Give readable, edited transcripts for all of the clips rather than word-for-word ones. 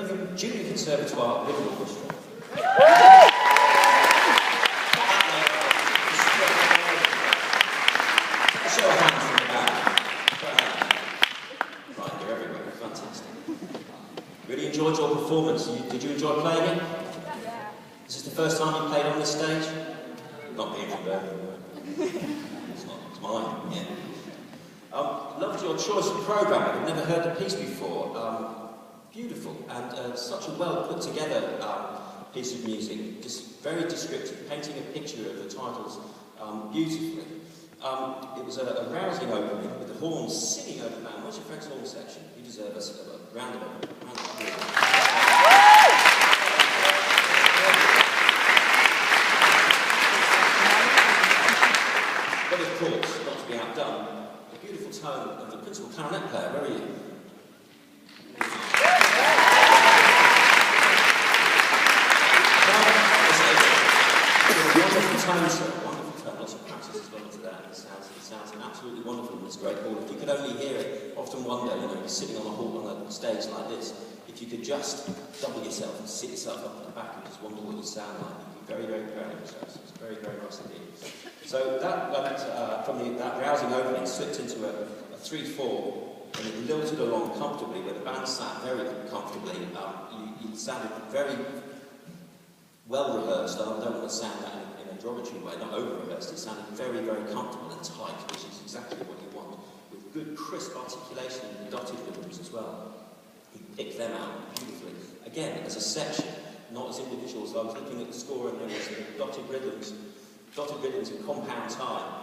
Birmingham Junior Conservatoire Wind Orchestra. Show of hands from the band. Right, you're everywhere. Fantastic. Really enjoyed your performance. Did you enjoy playing it? Yeah. Is this the first time you played on this stage? Not being from Birmingham. It's mine, yeah. Loved your choice of programming. I've never heard the piece before. Beautiful, and such a well put together piece of music. Just very descriptive, painting a picture of the titles beautifully. It was a rousing opening with the horns singing over the band. Where's your Frank's horn section? You deserve a round of applause. But of course, not to be outdone, the beautiful tone of the principal clarinet player. Where are you? Wonderful tone, sir. Wonderful tone. Lots of practice has gone into that. It sounds absolutely wonderful in this great hall. If you could only hear it, often wonder, you know, you're sitting on a hall on a stage like this, if you could just double yourself and sit yourself up at the back and just wonder what you sound like, you'd be very, very proud of yourselves. It's very, very nice indeed. So that went from that rousing opening slipped into a 3/4, and it lilted along comfortably, where the band sat very comfortably. You sounded very well rehearsed. I don't want to sound that in a derogatory way, not over rehearsed. It sounded very, very comfortable and tight, which is exactly what you want, with good, crisp articulation and dotted rhythms as well. You picked them out beautifully. Again, as a section, not as individuals. I was looking at the score and there was dotted rhythms in compound time,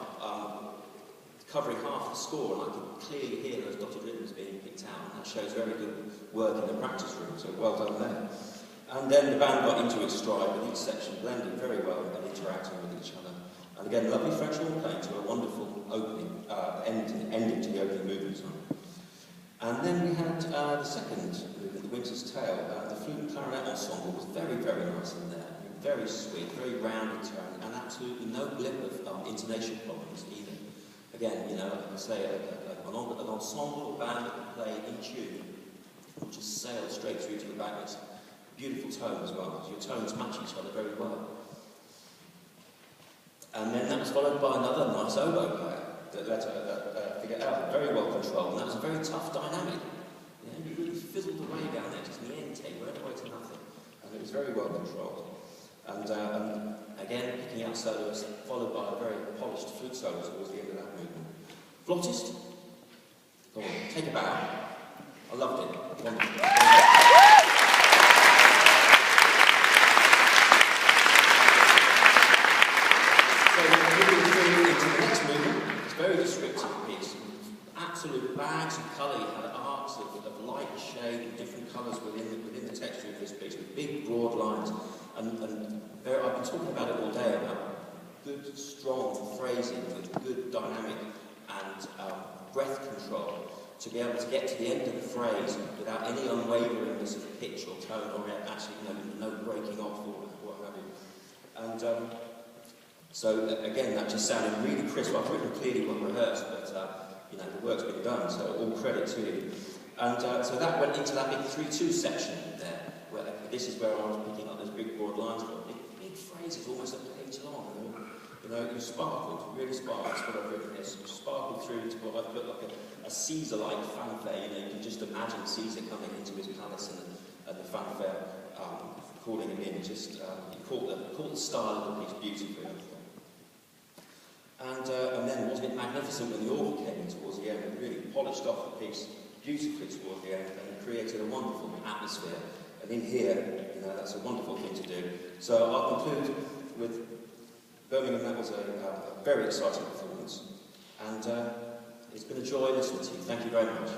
covering half the score, and I could clearly hear those dotted rhythms being picked out, and that shows very good work in the practice room, so well done there. And then the band got into its stride with each section blending very well and interacting with each other. And again, lovely French horn playing to a wonderful opening, ending to the opening movement. And then we had the second movement, The Winter's Tale. The flute and clarinet ensemble was very, very nice in there. Very sweet, very rounded tone, and absolutely no blip of intonation problems either. Again, you know, like I say, an ensemble band that can play in tune, will just sail straight through to the backwards. Beautiful tone as well, because your tones match each other very well. And then that was followed by another nice oboe player that let her figure out, very well controlled, and that was a very tough dynamic. You know, you really fizzled away down there, just niente, went away to nothing. And it was very well controlled. And again, picking out solos, followed by a very polished flute solo towards the end of that movement. Flautist? Go on, take a bow. I loved it. Wonderful. Very descriptive piece, absolute bags of colour. You had arcs of light and shade and different colours within the texture of this piece, with big broad lines. And I've been talking about it all day, about good, strong phrasing with good dynamic and breath control to be able to get to the end of the phrase without any unwaveringness of pitch or tone, or actually no breaking off or what have you. And so again, that just sounded really crisp. I've written clearly well rehearsed, but you know, the work's been done, so all credit to you. And so that went into that big 3/2 section there, where this is where I was picking up those big broad lines, big phrases, almost a page long. You know, you sparkled, really sparkled. That's what I've written here. So you sparkled through to what I've put like a Caesar-like fanfare. You know, you can just imagine Caesar coming into his palace and the fanfare calling him in. Just you caught the style of the piece beautifully. And then wasn't it magnificent when the organ came in towards the end and really polished off the piece beautifully towards the end and created a wonderful atmosphere. And in here, you know, that's a wonderful thing to do. So I'll conclude with Birmingham. That was a very exciting performance. And it's been a joy listening to you. Thank you very much.